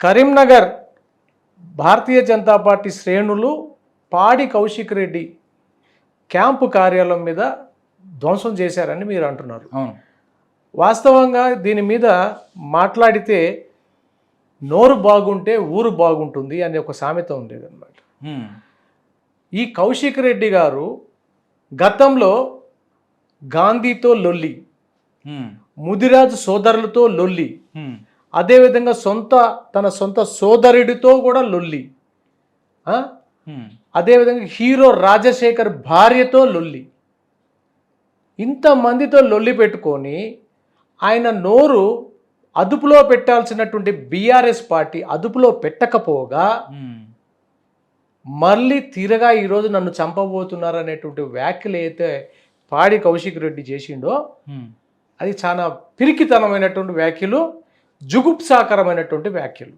Karimnagar Bharatiya Janata party శ్రేణులు పాడి Kaushik Reddy camp కార్యాలయం మీద ధ్వంసం చేశారని మీరు అంటున్నారు. అవును. వాస్తవంగా దీని మీద మాట్లాడితే నోరు బాగుంటే ఊరు బాగుంటుంది అనే ఒక సామెత ఉండేదన్నమాట. ఈ కౌశిక్ రెడ్డి గారు గతంలో గాంధీతో లొల్లి, ముదిరాజు సోదరులతో లొల్లి, అదేవిధంగా తన సొంత సోదరుడితో కూడా లొల్లి, అదేవిధంగా హీరో రాజశేఖర్ భార్యతో లొల్లి, ఇంతమందితో లొల్లి పెట్టుకొని ఆయన నోరు అదుపులో పెట్టాల్సినటువంటి బీఆర్ఎస్ పార్టీ అదుపులో పెట్టకపోగా మళ్ళీ తిరగా ఈరోజు నన్ను చంపబోతున్నారు అనేటువంటి వ్యాఖ్యలు అయితే పాడి కౌశిక్ రెడ్డి చేసిండో అది చాలా పిరికితనమైనటువంటి వ్యాఖ్యలు, జుగుప్సాకరమైనటువంటి వ్యాఖ్యలు.